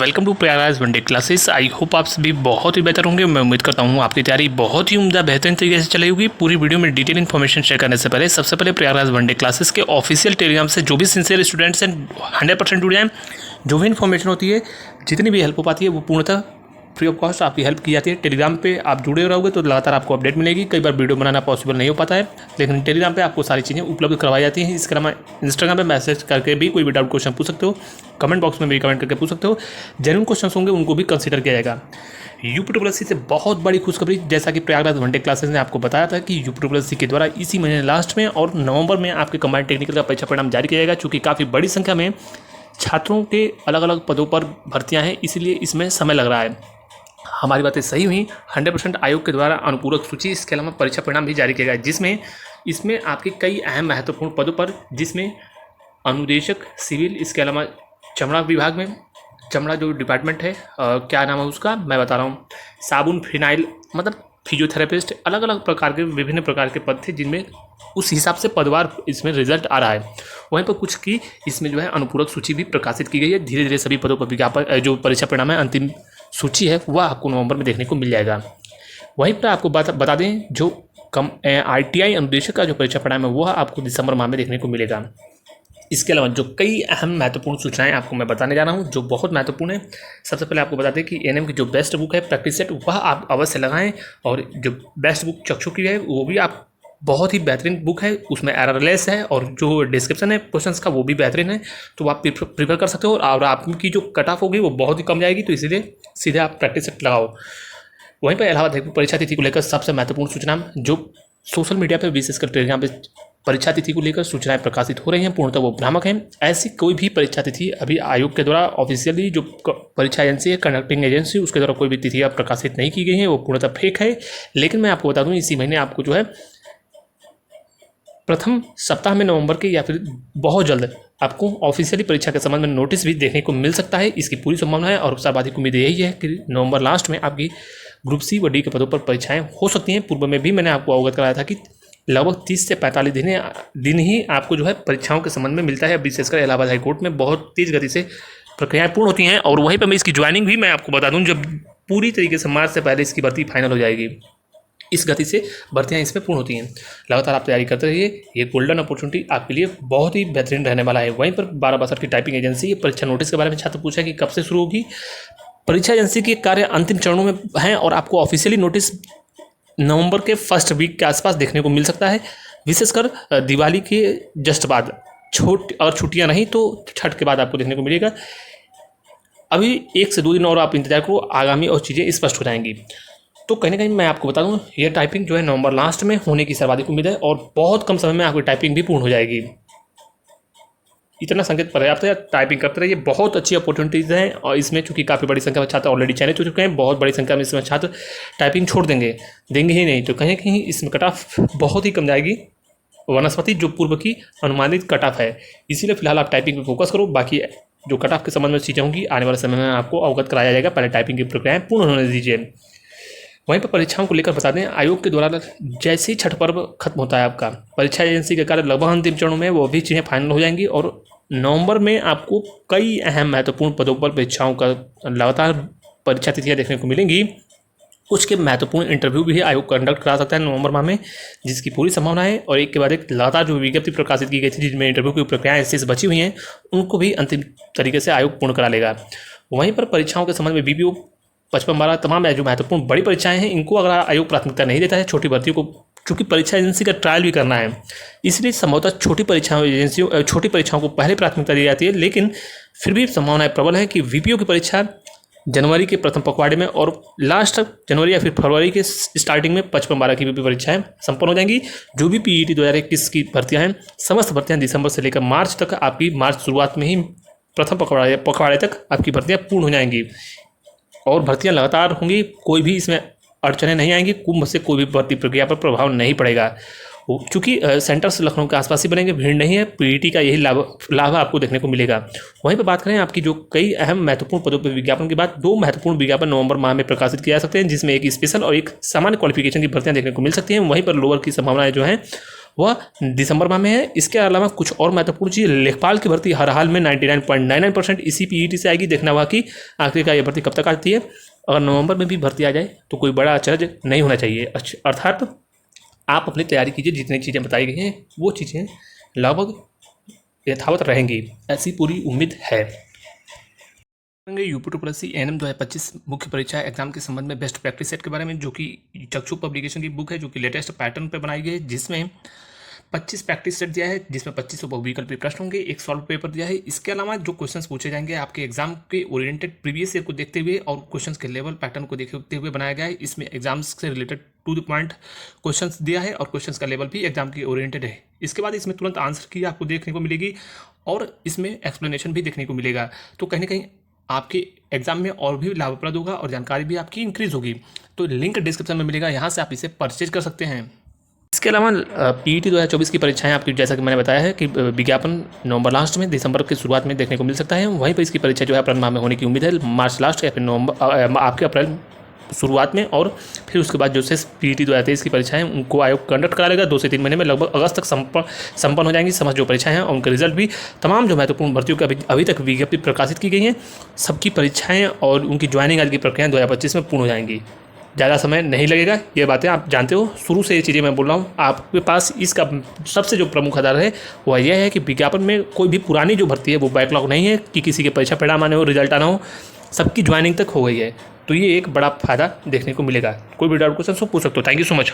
Welcome to Prayagraj one day classes. I hope आप सभी बहुत ही बेहतर होंगे। मैं उम्मीद करता हूँ आपकी तैयारी बहुत ही उम्दा बेहतरीन तरीके से चली होगी। पूरी वीडियो में डिटेल इन्फॉर्मेशन शेयर करने से पहले सबसे पहले प्रयागराज वनडे क्लासेस के ऑफिशियल टेलीग्राम से जो भी सिंसियर स्टूडेंट्स हैं 100% जुड़ जाएँ। जो भी इन्फॉर्मेशन होती है, जितनी भी हेल्प हो पाती है, वो पूर्णतः फ्री ऑफ कॉस्ट आपकी हेल्प की जाती है। टेलीग्राम पे आप जुड़े रहोगे तो लगातार आपको अपडेट मिलेगी। कई बार वीडियो बनाना पॉसिबल नहीं हो पाता है, लेकिन टेलीग्राम पे आपको सारी चीज़ें उपलब्ध करवाई जाती हैं। इसके अलावा इंस्टाग्राम पे मैसेज करके भी कोई भी डाउट क्वेश्चन पूछ सकते हो, कमेंट बॉक्स में भी कमेंट करके पूछ सकते हो। जेन्युइन क्वेश्चन होंगे उनको भी कंसिडर किया जाएगा। यूपी से बहुत बड़ी खुशखबरी, जैसा कि प्रयागराज वनडे क्लासेस ने आपको बताया था कि यूपी के द्वारा इसी महीने लास्ट में और नवंबर में आपके कंबाइंड टेक्निकल का परीक्षा परिणाम जारी किया जाएगा। चूँकि काफ़ी बड़ी संख्या में छात्रों के अलग अलग पदों पर भर्तियाँ हैं, इसलिए इसमें समय लग रहा है। हमारी बातें सही हुई। 100% आयोग के द्वारा अनुपूरक सूची, इसके अलावा परीक्षा परिणाम भी जारी किया गया, जिसमें इसमें आपके कई अहम महत्वपूर्ण पदों पर, जिसमें अनुदेशक सिविल, इसके अलावा चमड़ा विभाग में, चमड़ा जो डिपार्टमेंट है क्या नाम है उसका मैं बता रहा हूँ, साबुन, फिनाइल, मतलब फिजियोथेरेपिस्ट, अलग अलग प्रकार के विभिन्न प्रकार के पद थे, जिनमें उस हिसाब से पदवार इसमें रिजल्ट आ रहा है। वहीं पर कुछ की इसमें जो है अनुपूरक सूची भी प्रकाशित की गई है। धीरे धीरे सभी पदों पर विज्ञापन, जो परीक्षा परिणाम है, अंतिम सूची है, वह आपको नवंबर में देखने को मिल जाएगा। वहीं पर आपको बता दें, जो ITI अनुदेशक का जो परीक्षा परिणाम है वह आपको दिसंबर माह में देखने को मिलेगा। इसके अलावा जो कई अहम महत्वपूर्ण सूचनाएं आपको मैं बताने जा रहा हूं, जो बहुत महत्वपूर्ण है। सबसे पहले आपको बता दें कि ANM की जो बेस्ट बुक है प्रैक्टिस सेट, वह आप अवश्य लगाएं। और जो बेस्ट बुक चक्षु की है वो भी आप बहुत ही बेहतरीन बुक है, उसमें एररलेस है, और जो डिस्क्रिप्शन है क्वेश्चंस का वो भी बेहतरीन है, तो आप प्रिपेयर कर सकते हो। और आपकी जो कट ऑफ होगी वो बहुत ही कम जाएगी, तो इसीलिए सीधे आप प्रैक्टिस सेट लगाओ। वहीं पर इलाहाबाद हाईकोर्ट परीक्षा तिथि को लेकर सबसे महत्वपूर्ण सूचना, जो सोशल मीडिया पर विशेषकर टेलीग्राम पे परीक्षा तिथि को लेकर सूचनाएं प्रकाशित हो रही हैं, पूर्णतः वो भ्रामक हैं। ऐसी कोई भी परीक्षा तिथि अभी आयोग के द्वारा ऑफिशियली, जो परीक्षा एजेंसी है, कंडक्टिंग एजेंसी, उसके द्वारा कोई भी तिथियां प्रकाशित नहीं की गई हैं, वो पूर्णतः फेक है। लेकिन मैं आपको बता दूं, इसी महीने आपको जो है प्रथम सप्ताह में नवंबर के, या फिर बहुत जल्द आपको ऑफिशियली परीक्षा के संबंध में नोटिस भी देखने को मिल सकता है। इसकी पूरी संभावना है, और सर्वाधिक उम्मीद यही है कि नवंबर लास्ट में आपकी ग्रुप C व D के पदों पर परीक्षाएं हो सकती हैं। पूर्व में भी मैंने आपको अवगत कराया था कि लगभग 30 से 45 दिन ही आपको जो है परीक्षाओं के संबंध में मिलता है। विशेषकर इलाहाबाद हाईकोर्ट में बहुत तेज़ गति से प्रक्रियाएं पूर्ण होती हैं। और वहीं पर मैं इसकी ज्वाइनिंग भी मैं आपको बता दूं, जब पूरी तरीके से मार्च से पहले इसकी भर्ती फाइनल हो जाएगी, इस गति से भर्तियां इसमें पूर्ण होती हैं। लगातार आप तैयारी करते रहिए, ये गोल्डन अपॉर्चुनिटी आपके लिए बहुत ही बेहतरीन रहने वाला है। वहीं पर 1262 की टाइपिंग एजेंसी, ये परीक्षा नोटिस के बारे में छात्र पूछा कि कब से शुरू होगी। परीक्षा एजेंसी के कार्य अंतिम चरणों में हैं, और आपको ऑफिशियली नोटिस नवंबर के फर्स्ट वीक के आसपास देखने को मिल सकता है। विशेषकर दिवाली के जस्ट बाद, छुट्टियां नहीं तो छठ के बाद आपको देखने को मिलेगा। अभी 1 से 2 दिन और आप इंतजार करो, आगामी और चीज़ें स्पष्ट हो जाएंगी। तो कहीं ना कहीं मैं आपको बता दूं, यह टाइपिंग जो है नवंबर लास्ट में होने की सर्वाधिक उम्मीद है, और बहुत कम समय में आपकी टाइपिंग भी पूर्ण हो जाएगी। इतना संकेत पर्याप्त है, टाइपिंग करते रहिए। बहुत अच्छी अपॉर्चुनिटीज़ हैं, और इसमें चूंकि काफ़ी बड़ी संख्या में छात्र ऑलरेडी चयनित हो चुके हैं, बहुत बड़ी संख्या में इसमें छात्र टाइपिंग छोड़ देंगे ही नहीं, तो कहीं कहीं इसमें कट ऑफ बहुत ही कम जाएगी, वनस्पति जो पूर्व की अनुमानित कट ऑफ है। इसीलिए फिलहाल आप टाइपिंग पर फोकस करो। बाकी जो कट ऑफ के संबंध में चीज़ें होंगी आने वाले समय में आपको अवगत कराया जाएगा। पहले टाइपिंग की प्रक्रियाएँ पूर्ण होने दीजिए। वहीं पर परीक्षाओं को लेकर बता दें, आयोग के द्वारा जैसे ही छठ पर्व खत्म होता है आपका, परीक्षा एजेंसी के कार्य लगभग अंतिम चरणों में, वो भी चीज़ें फाइनल हो जाएंगी, और नवंबर में आपको कई अहम महत्वपूर्ण पदों पर परीक्षाओं का लगातार परीक्षा तिथियां देखने को मिलेंगी। कुछ के महत्वपूर्ण इंटरव्यू भी आयोग कंडक्ट करा सकता है नवंबर माह में, जिसकी पूरी संभावना है। और एक के बाद एक लगातार जो विज्ञप्ति प्रकाशित की गई थी, जिनमें इंटरव्यू की प्रक्रियाएं शेष बची हुई हैं, उनको भी अंतिम तरीके से आयोग पूर्ण करा लेगा। वहीं पर परीक्षाओं के संबंध में BPO 55-12 तमाम जो महत्वपूर्ण बड़ी परीक्षाएं हैं, इनको अगर आयोग प्राथमिकता नहीं देता है, छोटी भर्तियों को, चूँकि परीक्षा एजेंसी का ट्रायल भी करना है, इसलिए संभवतः छोटी परीक्षाओं को पहले प्राथमिकता दी जाती है। लेकिन फिर भी संभावना प्रबल है कि VPO की परीक्षा जनवरी के प्रथम पखवाड़े में, और लास्ट जनवरी या फिर फरवरी के स्टार्टिंग में 55-12 की भी परीक्षाएं संपन्न हो जाएंगी। जो भी PET 2021 की भर्तियां हैं, समस्त भर्तियां दिसंबर से लेकर मार्च तक, आपकी मार्च शुरुआत में ही प्रथम पखवाड़े तक आपकी भर्तियां पूर्ण हो जाएंगी, और भर्तियां लगातार होंगी। कोई भी इसमें अड़चने नहीं आएंगी। कुंभ से कोई भी भर्ती प्रक्रिया पर प्रभाव नहीं पड़ेगा, क्योंकि सेंटर्स लखनऊ के आसपास ही बनेंगे, भीड़ नहीं है। PET का यही लाभ आपको देखने को मिलेगा। वहीं पर बात करें आपकी जो कई अहम महत्वपूर्ण पदों पर विज्ञापन के बाद, 2 महत्वपूर्ण विज्ञापन नवंबर माह में प्रकाशित किए जा सकते हैं, जिसमें एक स्पेशल और एक सामान्य क्वालिफिकेशन की भर्तियां देखने को मिल सकती हैं। वहीं पर लोअर की संभावनाएं जो हैं वह दिसंबर माह में है। इसके अलावा कुछ और महत्वपूर्ण चीज़, लेखपाल की भर्ती हर हाल में 99.99% इसी पीईटी से आएगी। देखना हुआ कि आखिरकार ये भर्ती कब तक आती है। अगर नवंबर में भी भर्ती आ जाए तो कोई बड़ा अचरज नहीं होना चाहिए। अर्थात आप अपनी तैयारी कीजिए, जितनी चीज़ें बताई गई हैं वो चीज़ें लगभग यथावत रहेंगी, ऐसी पूरी उम्मीद है। यूपी एनएम 2025 मुख्य परीक्षा एग्जाम के संबंध में बेस्ट प्रैक्टिस सेट के बारे में, जो कि चक्षु पब्लिकेशन की बुक है, जो कि लेटेस्ट पैटर्न पे बनाई गई है, जिसमें 25 प्रैक्टिस सेट दिया है, जिसमें 25 बहुविकल्पी प्रश्न होंगे, एक सॉल्व पेपर दिया है। इसके अलावा जो क्वेश्चंस पूछे जाएंगे आपके एग्जाम के ओरिएंटेड प्रीवियस ईयर को देखते हुए और क्वेश्चंस के लेवल पैटर्न को देखते हुए बनाया गया है। इसमें एग्जाम्स से related to the point questions दिया है और क्वेश्चंस का लेवल भी एग्जाम की ओरिएंटेड है। इसके बाद इसमें तुरंत आंसर की आपको देखने को मिलेगी और इसमें एक्सप्लेनेशन भी देखने को मिलेगा। तो कहीं ना कहीं आपके एग्जाम में और भी लाभप्रद होगा और जानकारी भी आपकी इंक्रीज होगी। तो लिंक डिस्क्रिप्शन में मिलेगा, यहाँ से आप इसे परचेज कर सकते हैं। इसके अलावा पीईटी 2024 की परीक्षाएं आपकी, जैसा कि मैंने बताया है कि विज्ञापन नवंबर लास्ट में, दिसंबर की शुरुआत में देखने को मिल सकता है। वहीं पर इसकी परीक्षा जो है अप्रैल माह में होने की उम्मीद है, मार्च लास्ट या फिर नवंबर आपके अप्रैल शुरुआत में। और फिर उसके बाद जो से पीईटी 2023 की परीक्षाएं उनको आयोग कंडक्ट करा लेगा 2 से 3 महीने में, लगभग अगस्त तक संपन्न हो जाएंगी समझ जो परीक्षाएं हैं और उनके रिजल्ट भी। तमाम जो महत्वपूर्ण भर्तियों की अभी तक विज्ञप्ति प्रकाशित की गई हैं, सबकी परीक्षाएं और उनकी ज्वाइनिंग आदि की प्रक्रियाएं 2025 में पूर्ण हो जाएंगी। ज़्यादा समय नहीं लगेगा, ये बातें आप जानते हो, शुरू से ये चीज़ें मैं बोल रहा हूँ। आपके पास इसका सबसे जो प्रमुख आधार है वह यह है कि विज्ञापन में कोई भी पुरानी जो भर्ती है वो बैकलॉग नहीं है कि किसी के परीक्षा परिणाम आने हो, रिजल्ट आना हो, सबकी ज्वाइनिंग तक हो गई है। तो ये एक बड़ा फायदा देखने को मिलेगा। कोई भी डाउट क्वेश्चन पूछ सकते हो। Thank you so much.